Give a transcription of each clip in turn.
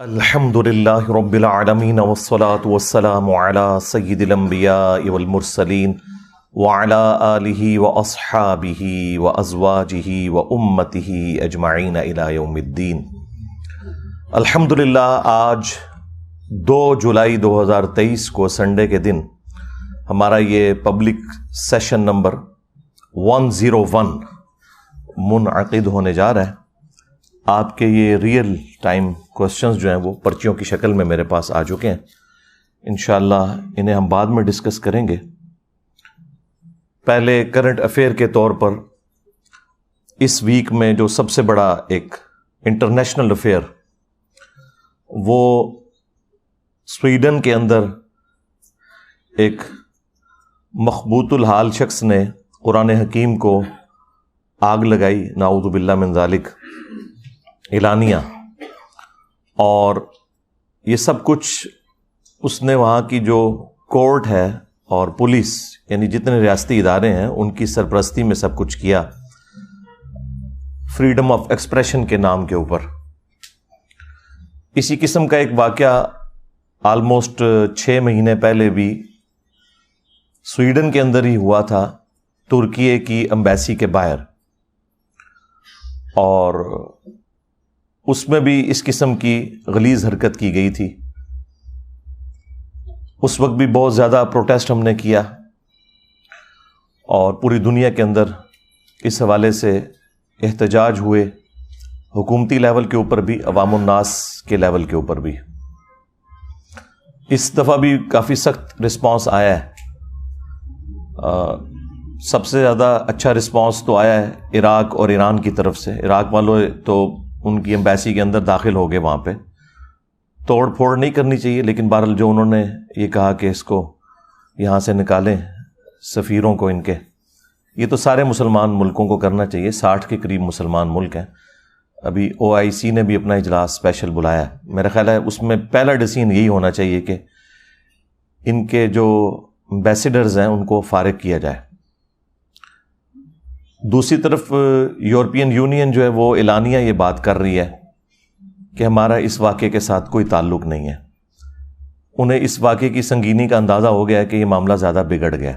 الحمدللہ رب العالمین والصلاة والسلام علی سید الانبیاء والمرسلین وعلی آلہ واصحابہ وازواجہ وامتہ اجمعین الی یوم الدین۔ الحمدللہ آج 2 جولائی 2023 کو سنڈے کے دن ہمارا یہ پبلک سیشن نمبر 101 منعقد ہونے جا رہا ہے۔ آپ کے یہ ریئل ٹائم کوسچنز جو ہیں وہ پرچیوں کی شکل میں میرے پاس آ چکے ہیں، انشاءاللہ انہیں ہم بعد میں ڈسکس کریں گے۔ پہلے کرنٹ افیئر کے طور پر اس ویک میں جو سب سے بڑا ایک انٹرنیشنل افیئر وہ سویڈن کے اندر ایک مخبوط الحال شخص نے قرآن حکیم کو آگ لگائی، نعوذ باللہ من ذالک، اعلانیہ، اور یہ سب کچھ اس نے وہاں کی جو کورٹ ہے اور پولیس یعنی جتنے ریاستی ادارے ہیں ان کی سرپرستی میں سب کچھ کیا، فریڈم آف ایکسپریشن کے نام کے اوپر۔ اسی قسم کا ایک واقعہ آلموسٹ 6 مہینے پہلے بھی سویڈن کے اندر ہی ہوا تھا، ترکی کی ایمبیسی کے باہر، اور اس میں بھی اس قسم کی غلیظ حرکت کی گئی تھی۔ اس وقت بھی بہت زیادہ پروٹیسٹ ہم نے کیا اور پوری دنیا کے اندر اس حوالے سے احتجاج ہوئے، حکومتی لیول کے اوپر بھی، عوام الناس کے لیول کے اوپر بھی۔ اس دفعہ بھی کافی سخت رسپانس آیا ہے۔ سب سے زیادہ اچھا رسپانس تو آیا ہے عراق اور ایران کی طرف سے۔ عراق والوں تو ان کی ایمبیسی کے اندر داخل ہو گئے، وہاں پہ توڑ پھوڑ نہیں کرنی چاہیے، لیکن بہرحال جو انہوں نے یہ کہا کہ اس کو یہاں سے نکالیں سفیروں کو ان کے، یہ تو سارے مسلمان ملکوں کو کرنا چاہیے، 60 کے قریب مسلمان ملک ہیں۔ ابھی OIC نے بھی اپنا اجلاس اسپیشل بلایا ہے، میرا خیال ہے اس میں پہلا ڈیسیژن یہی ہونا چاہیے کہ ان کے جو ایمبیسیڈرز ہیں ان کو فارغ کیا جائے۔ دوسری طرف یورپین یونین جو ہے وہ اعلانیہ یہ بات کر رہی ہے کہ ہمارا اس واقعے کے ساتھ کوئی تعلق نہیں ہے۔ انہیں اس واقعے کی سنگینی کا اندازہ ہو گیا ہے کہ یہ معاملہ زیادہ بگڑ گیا،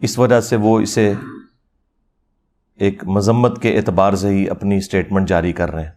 اس وجہ سے وہ اسے ایک مذمت کے اعتبار سے ہی اپنی اسٹیٹمنٹ جاری کر رہے ہیں۔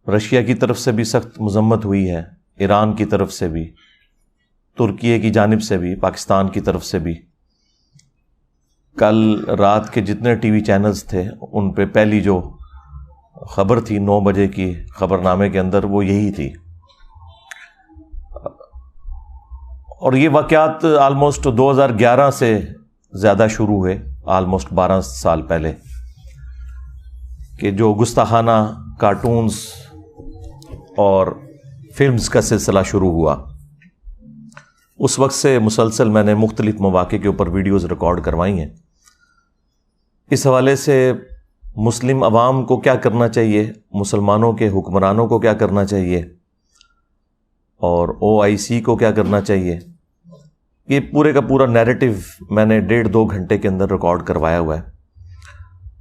رشیا کی طرف سے بھی سخت مذمت ہوئی ہے، ایران کی طرف سے بھی، ترکی کی جانب سے بھی، پاکستان کی طرف سے بھی۔ کل رات کے جتنے ٹی وی چینلز تھے ان پہ پہلی جو خبر تھی 9 بجے کی خبر نامے کے اندر وہ یہی تھی، اور یہ واقعات آلموسٹ 2011 سے زیادہ شروع ہوئے، آلموسٹ 12 سال پہلے، کہ جو گستاخانہ کارٹونز اور فلمز کا سلسلہ شروع ہوا۔ اس وقت سے مسلسل میں نے مختلف مواقع کے اوپر ویڈیوز ریکارڈ کروائی ہیں۔ اس حوالے سے مسلم عوام کو کیا کرنا چاہیے، مسلمانوں کے حکمرانوں کو کیا کرنا چاہیے، اور OIC کو کیا کرنا چاہیے، یہ پورے کا پورا نیریٹو میں نے 1.5-2 گھنٹے کے اندر ریکارڈ کروایا ہوا ہے۔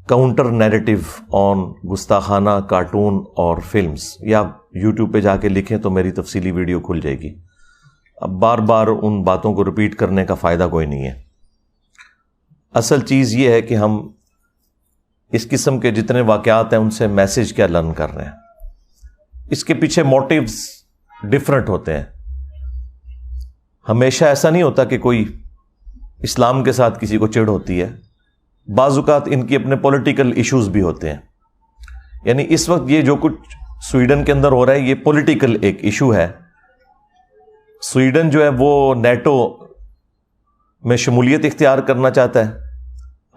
کاؤنٹر نیریٹو آن گستاخانہ کارٹون اور فلمز، یا YouTube پہ جا کے لکھیں تو میری تفصیلی ویڈیو کھل جائے گی۔ اب بار بار ان باتوں کو ریپیٹ کرنے کا فائدہ کوئی نہیں ہے۔ اصل چیز یہ ہے کہ ہم اس قسم کے جتنے واقعات ہیں ان سے میسج کیا لرن کر رہے ہیں۔ اس کے پیچھے موٹیوز ڈفرنٹ ہوتے ہیں۔ ہمیشہ ایسا نہیں ہوتا کہ کوئی اسلام کے ساتھ کسی کو چڑ ہوتی ہے، بعض اوقات ان کی اپنے پولیٹیکل ایشوز بھی ہوتے ہیں۔ یعنی اس وقت یہ جو کچھ سویڈن کے اندر ہو رہا ہے یہ پولیٹیکل ایک ایشو ہے۔ سویڈن جو ہے وہ نیٹو میں شمولیت اختیار کرنا چاہتا ہے،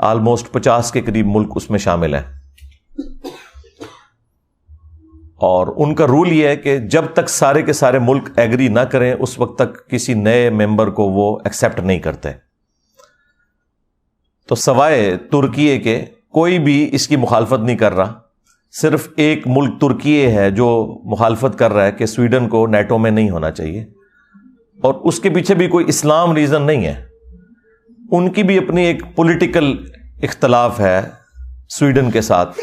آلموسٹ 50 کے قریب ملک اس میں شامل ہیں، اور ان کا رول یہ ہے کہ جب تک سارے کے سارے ملک ایگری نہ کریں اس وقت تک کسی نئے ممبر کو وہ ایکسیپٹ نہیں کرتے۔ تو سوائے ترکی کے کوئی بھی اس کی مخالفت نہیں کر رہا، صرف ایک ملک ترکی ہے جو مخالفت کر رہا ہے کہ سویڈن کو نیٹو میں نہیں ہونا چاہیے، اور اس کے پیچھے بھی کوئی اسلام ریزن نہیں ہے، ان کی بھی اپنی ایک پولیٹیکل اختلاف ہے سویڈن کے ساتھ۔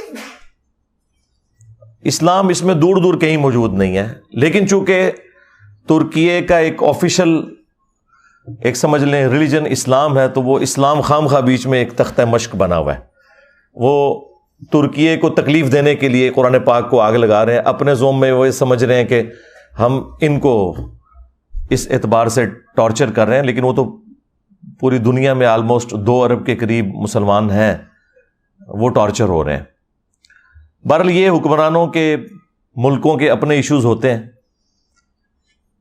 اسلام اس میں دور دور کہیں موجود نہیں ہے، لیکن چونکہ ترکیے کا ایک آفیشل ایک سمجھ لیں ریلیجن اسلام ہے، تو وہ اسلام خام خواہ بیچ میں ایک تختہ مشق بنا ہوا ہے. وہ ترکیے کو تکلیف دینے کے لیے قرآن پاک کو آگ لگا رہے ہیں، اپنے زوم میں وہ سمجھ رہے ہیں کہ ہم ان کو اس اعتبار سے ٹارچر کر رہے ہیں، لیکن وہ تو پوری دنیا میں آلموسٹ 2 ارب کے قریب مسلمان ہیں، وہ ٹارچر ہو رہے ہیں. بہرحال یہ حکمرانوں کے ملکوں کے اپنے ایشوز ہوتے ہیں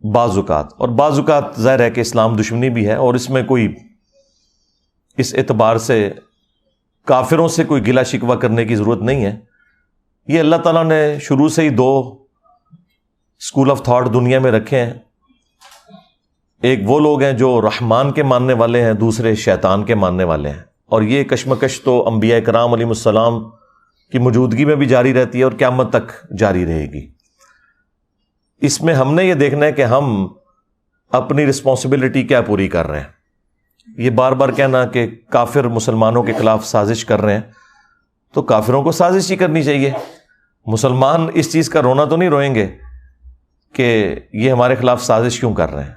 بعض اوقات، اور بعض اوقات ظاہر ہے کہ اسلام دشمنی بھی ہے، اور اس میں کوئی اس اعتبار سے کافروں سے کوئی گلہ شکوہ کرنے کی ضرورت نہیں ہے. یہ اللہ تعالیٰ نے شروع سے ہی 2 اسکول آف تھاٹ دنیا میں رکھے ہیں. ایک وہ لوگ ہیں جو رحمان کے ماننے والے ہیں، دوسرے شیطان کے ماننے والے ہیں، اور یہ کشمکش تو انبیاء کرام علیہ السلام کی موجودگی میں بھی جاری رہتی ہے اور قیامت تک جاری رہے گی. اس میں ہم نے یہ دیکھنا ہے کہ ہم اپنی رسپانسبلٹی کیا پوری کر رہے ہیں. یہ بار بار کہنا کہ کافر مسلمانوں کے خلاف سازش کر رہے ہیں، تو کافروں کو سازش ہی کرنی چاہیے. مسلمان اس چیز کا رونا تو نہیں روئیں گے کہ یہ ہمارے خلاف سازش کیوں کر رہے ہیں.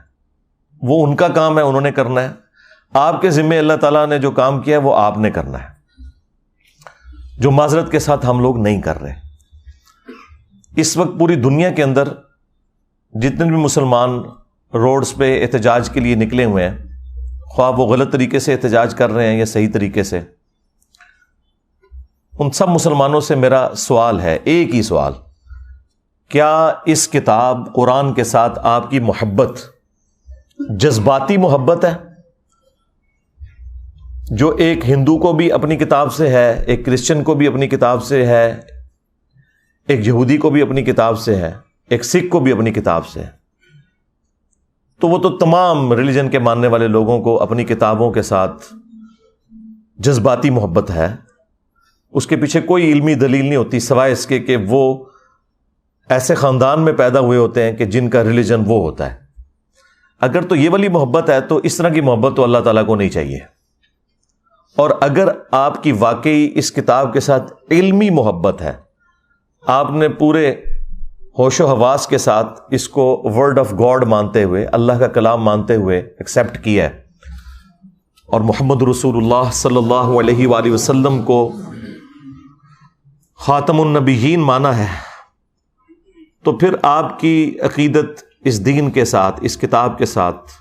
وہ ان کا کام ہے، انہوں نے کرنا ہے. آپ کے ذمے اللہ تعالیٰ نے جو کام کیا ہے وہ آپ نے کرنا ہے، جو معذرت کے ساتھ ہم لوگ نہیں کر رہے. اس وقت پوری دنیا کے اندر جتنے بھی مسلمان روڈز پہ احتجاج کے لیے نکلے ہوئے ہیں، خواہ وہ غلط طریقے سے احتجاج کر رہے ہیں یا صحیح طریقے سے، ان سب مسلمانوں سے میرا سوال ہے، ایک ہی سوال: کیا اس کتاب قرآن کے ساتھ آپ کی محبت جذباتی محبت ہے، جو ایک ہندو کو بھی اپنی کتاب سے ہے، ایک کرسچن کو بھی اپنی کتاب سے ہے، ایک یہودی کو بھی اپنی کتاب سے ہے، ایک سکھ کو بھی اپنی کتاب سے ہے؟ تو وہ تو تمام ریلیجن کے ماننے والے لوگوں کو اپنی کتابوں کے ساتھ جذباتی محبت ہے. اس کے پیچھے کوئی علمی دلیل نہیں ہوتی سوائے اس کے کہ وہ ایسے خاندان میں پیدا ہوئے ہوتے ہیں کہ جن کا ریلیجن وہ ہوتا ہے. اگر تو یہ والی محبت ہے تو اس طرح کی محبت تو اللہ تعالیٰ کو نہیں چاہیے. اور اگر آپ کی واقعی اس کتاب کے ساتھ علمی محبت ہے، آپ نے پورے ہوش و حواس کے ساتھ اس کو ورڈ آف گاڈ مانتے ہوئے، اللہ کا کلام مانتے ہوئے ایکسیپٹ کیا ہے، اور محمد رسول اللہ صلی اللہ علیہ وآلہ وسلم کو خاتم النبیین مانا ہے، تو پھر آپ کی عقیدت اس دین کے ساتھ، اس کتاب کے ساتھ،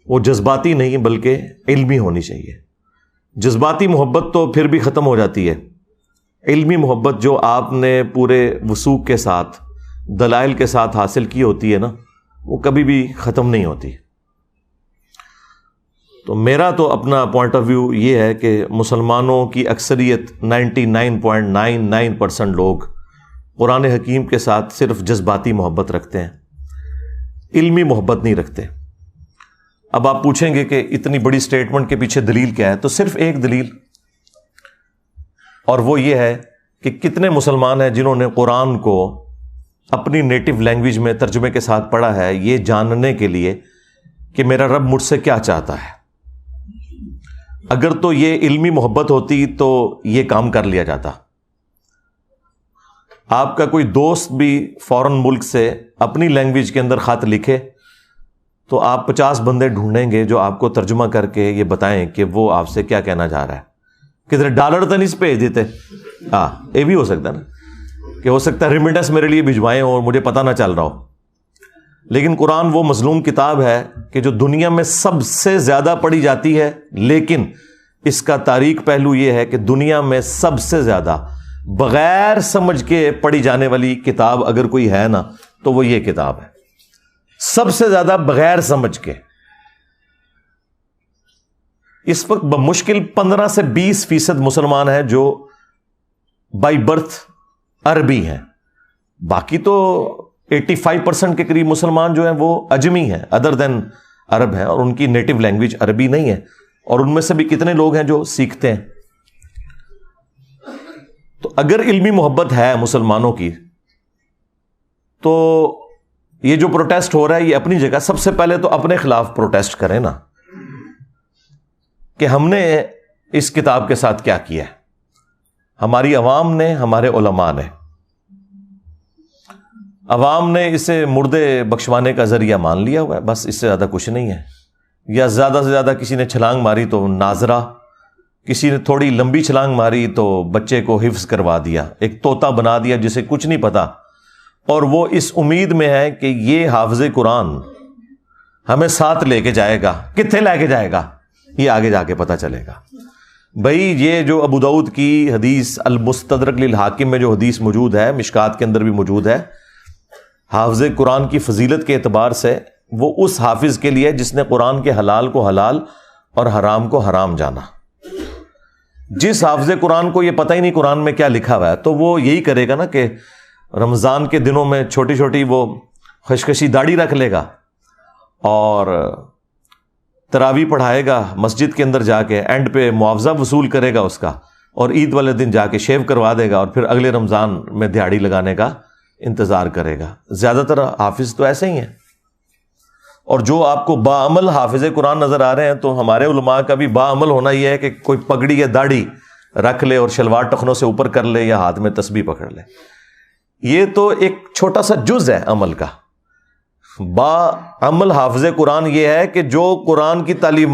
وہ جذباتی نہیں بلکہ علمی ہونی چاہیے. جذباتی محبت تو پھر بھی ختم ہو جاتی ہے. علمی محبت جو آپ نے پورے وثوق کے ساتھ، دلائل کے ساتھ حاصل کی ہوتی ہے نا، وہ کبھی بھی ختم نہیں ہوتی. تو میرا تو اپنا پوائنٹ آف ویو یہ ہے کہ مسلمانوں کی اکثریت 99.99% لوگ قرآن حکیم کے ساتھ صرف جذباتی محبت رکھتے ہیں، علمی محبت نہیں رکھتے. اب آپ پوچھیں گے کہ اتنی بڑی سٹیٹمنٹ کے پیچھے دلیل کیا ہے؟ تو صرف ایک دلیل، اور وہ یہ ہے کہ کتنے مسلمان ہیں جنہوں نے قرآن کو اپنی نیٹو لینگویج میں ترجمے کے ساتھ پڑھا ہے، یہ جاننے کے لیے کہ میرا رب مجھ سے کیا چاہتا ہے. اگر تو یہ علمی محبت ہوتی تو یہ کام کر لیا جاتا. آپ کا کوئی دوست بھی فورن ملک سے اپنی لینگویج کے اندر خط لکھے تو آپ 50 بندے ڈھونڈیں گے جو آپ کو ترجمہ کر کے یہ بتائیں کہ وہ آپ سے کیا کہنا چاہ رہا ہے. کدھر ڈالر تو نہیں بھیج دیتے؟ ہاں، یہ بھی ہو سکتا ہے نا کہ ہو سکتا ہے ریمیٹنس میرے لیے بھجوائیں اور مجھے پتہ نہ چل رہا ہو. لیکن قرآن وہ مظلوم کتاب ہے کہ جو دنیا میں سب سے زیادہ پڑھی جاتی ہے، لیکن اس کا تاریک پہلو یہ ہے کہ دنیا میں سب سے زیادہ بغیر سمجھ کے پڑھی جانے والی کتاب اگر کوئی ہے نا تو وہ یہ کتاب ہے. سب سے زیادہ بغیر سمجھ کے. اس وقت بمشکل 15 سے 20% مسلمان ہیں جو بائی برتھ عربی ہیں. باقی تو 85% کے قریب مسلمان جو ہیں وہ اجمی ہیں، ادر دین عرب ہیں، اور ان کی نیٹو لینگویج عربی نہیں ہے. اور ان میں سے بھی کتنے لوگ ہیں جو سیکھتے ہیں. تو اگر علمی محبت ہے مسلمانوں کی تو یہ جو پروٹیسٹ ہو رہا ہے یہ اپنی جگہ. سب سے پہلے تو اپنے خلاف پروٹیسٹ کریں نا کہ ہم نے اس کتاب کے ساتھ کیا کیا ہے. ہماری عوام نے، ہمارے علماء نے. عوام نے اسے مردے بخشوانے کا ذریعہ مان لیا ہوا ہے، بس اس سے زیادہ کچھ نہیں ہے. یا زیادہ سے زیادہ کسی نے چھلانگ ماری تو ناظرہ، کسی نے تھوڑی لمبی چھلانگ ماری تو بچے کو حفظ کروا دیا، ایک طوطا بنا دیا جسے کچھ نہیں پتا، اور وہ اس امید میں ہے کہ یہ حافظ قرآن ہمیں ساتھ لے کے جائے گا. کتنے لے کے جائے گا یہ آگے جا کے پتہ چلے گا. بھائی یہ جو ابو داؤد کی حدیث المستدرک للحاکم میں جو حدیث موجود ہے، مشکات کے اندر بھی موجود ہے، حافظ قرآن کی فضیلت کے اعتبار سے وہ اس حافظ کے لیے جس نے قرآن کے حلال کو حلال اور حرام کو حرام جانا. جس حافظ قرآن کو یہ پتہ ہی نہیں قرآن میں کیا لکھا ہوا ہے، تو وہ یہی کرے گا نا کہ رمضان کے دنوں میں چھوٹی چھوٹی وہ خشخشی داڑھی رکھ لے گا اور تراویح پڑھائے گا مسجد کے اندر جا کے، اینڈ پہ معاوضہ وصول کرے گا اس کا، اور عید والے دن جا کے شیو کروا دے گا، اور پھر اگلے رمضان میں دیہاڑی لگانے کا انتظار کرے گا. زیادہ تر حافظ تو ایسے ہی ہیں. اور جو آپ کو باعمل حافظ قرآن نظر آ رہے ہیں، تو ہمارے علماء کا بھی باعمل ہونا یہ ہے کہ کوئی پگڑی یا داڑھی رکھ لے اور شلوار ٹخنوں سے اوپر کر لے یا ہاتھ میں تسبیح پکڑ لے. یہ تو ایک چھوٹا سا جز ہے عمل کا. باعمل حافظ قرآن یہ ہے کہ جو قرآن کی تعلیم